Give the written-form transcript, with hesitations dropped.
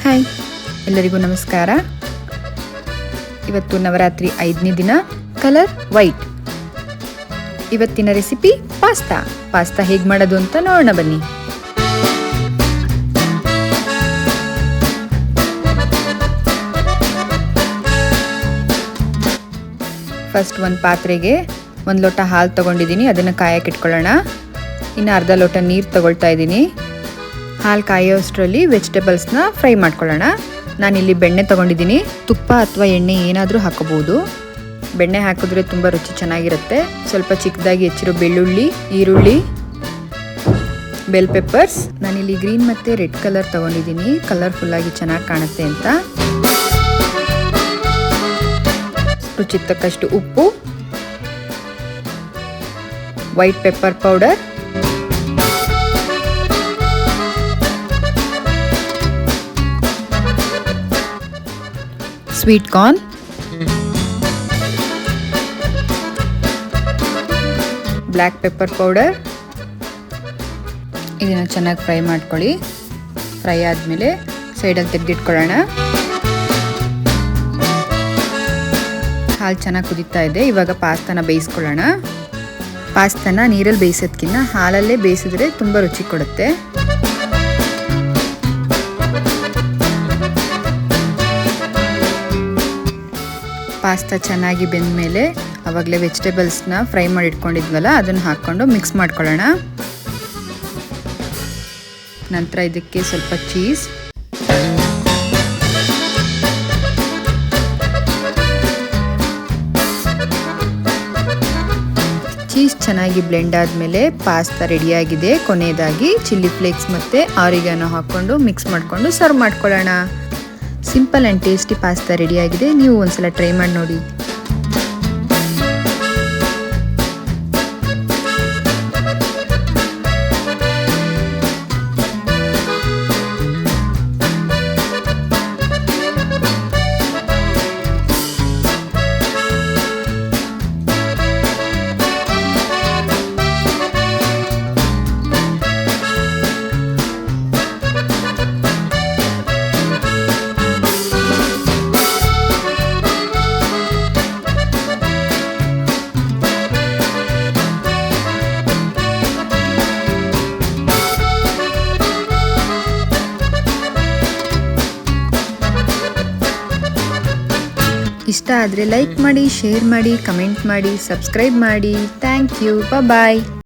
Hi, ಎಲ್ಲರಿಗೂ ನಮಸ್ಕಾರ. ಇವತ್ತು ನವರಾತ್ರಿ 5ನೇ ದಿನ, ಕಲರ್ ವೈಟ್. ಇವತ್ತಿನ ರೆಸಿಪಿ ಪಾಸ್ತಾ ಹೇಗೆ ಮಾಡೋದು ಅಂತ ನೋಡೋಣ ಬನ್ನಿ. ಫಸ್ಟ್ ಒಂದು ಪಾತ್ರೆಗೆ 1 ಲೋಟ ಹಾಲು ತಗೊಂಡಿದ್ದೀನಿ, ಅದನ್ನು ಕಾಯಕ್ಕೆ ಇಟ್ಕೊಳ್ಳೋಣ. ಇನ್ನು ಅರ್ಧ ಲೋಟ ನೀರು ತಗೊಳ್ತಾ ಇದ್ದೀನಿ. ಹಾಲು ಕಾಯೋಷ್ಟರಲ್ಲಿ ವೆಜಿಟೇಬಲ್ಸ್ನ ಫ್ರೈ ಮಾಡ್ಕೊಳ್ಳೋಣ. ನಾನಿಲ್ಲಿ ಬೆಣ್ಣೆ ತೊಗೊಂಡಿದ್ದೀನಿ. ತುಪ್ಪ ಅಥವಾ ಎಣ್ಣೆ ಏನಾದರೂ ಹಾಕೋಬೋದು. ಬೆಣ್ಣೆ ಹಾಕಿದ್ರೆ ತುಂಬ ರುಚಿ ಚೆನ್ನಾಗಿರುತ್ತೆ. ಸ್ವಲ್ಪ ಚಿಕ್ಕದಾಗಿ ಹೆಚ್ಚಿರೋ ಬೆಳ್ಳುಳ್ಳಿ, ಈರುಳ್ಳಿ, ಬೆಲ್ ಪೆಪ್ಪರ್ಸ್. ನಾನಿಲ್ಲಿ ಗ್ರೀನ್ ಮತ್ತು ರೆಡ್ ಕಲರ್ ತೊಗೊಂಡಿದ್ದೀನಿ, ಕಲರ್ಫುಲ್ಲಾಗಿ ಚೆನ್ನಾಗಿ ಕಾಣುತ್ತೆ ಅಂತ. ರುಚಿಗೆ ತಕ್ಕಷ್ಟು ಉಪ್ಪು, white pepper powder, sweet corn, black pepper powder. ಇದನ್ನು ಚೆನ್ನಾಗಿ ಫ್ರೈ ಮಾಡ್ಕೊಳ್ಳಿ. ಫ್ರೈ ಆದಮೇಲೆ ಸೈಡಲ್ಲಿ ತೆಗೆದಿಟ್ಕೊಳ್ಳೋಣ. ಹಾಲು ಚೆನ್ನಾಗಿ ಕುದೀತಾ ಇದೆ. ಇವಾಗ ಪಾಸ್ತಾನ ಬೇಯಿಸ್ಕೊಳ್ಳೋಣ. ಪಾಸ್ತಾನ ನೀರಲ್ಲಿ ಬೇಯಿಸೋದಕ್ಕಿಂತ ಹಾಲಲ್ಲೇ ಬೇಯಿಸಿದ್ರೆ ತುಂಬ ರುಚಿ ಕೊಡುತ್ತೆ. ಪಾಸ್ತಾ ಚೆನ್ನಾಗಿ ಬೆಂದಮೇಲೆ ಆವಾಗಲೇ ವೆಜಿಟೇಬಲ್ಸ್ನ ಫ್ರೈ ಮಾಡಿ ಇಟ್ಕೊಂಡಿದ್ವಲ್ಲ, ಅದನ್ನು ಹಾಕ್ಕೊಂಡು ಮಿಕ್ಸ್ ಮಾಡ್ಕೊಳ್ಳೋಣ. ನಂತರ ಇದಕ್ಕೆ ಸ್ವಲ್ಪ ಚೀಸ್, ಚೆನ್ನಾಗಿ ಬ್ಲೆಂಡ್ ಆದಮೇಲೆ ಪಾಸ್ತಾ ರೆಡಿಯಾಗಿದೆ. ಕೊನೆಯದಾಗಿ ಚಿಲ್ಲಿ ಫ್ಲೇಕ್ಸ್ ಮತ್ತು ಆರಿಗಾನೋ ಹಾಕ್ಕೊಂಡು ಮಿಕ್ಸ್ ಮಾಡಿಕೊಂಡು ಸರ್ವ್ ಮಾಡ್ಕೊಳ್ಳೋಣ. ಸಿಂಪಲ್ ಆ್ಯಂಡ್ ಟೇಸ್ಟಿ ಪಾಸ್ತಾ ರೆಡಿಯಾಗಿದೆ. ನೀವು ಒಂದ್ಸಲ ಟ್ರೈ ಮಾಡಿ ನೋಡಿ. ಇಷ್ಟ ಆದರೆ ಲೈಕ್ ಮಾಡಿ, ಶೇರ್ ಮಾಡಿ, ಕಮೆಂಟ್ ಮಾಡಿ, ಸಬ್ಸ್ಕ್ರೈಬ್ ಮಾಡಿ. Thank you. ಬಾಯ್.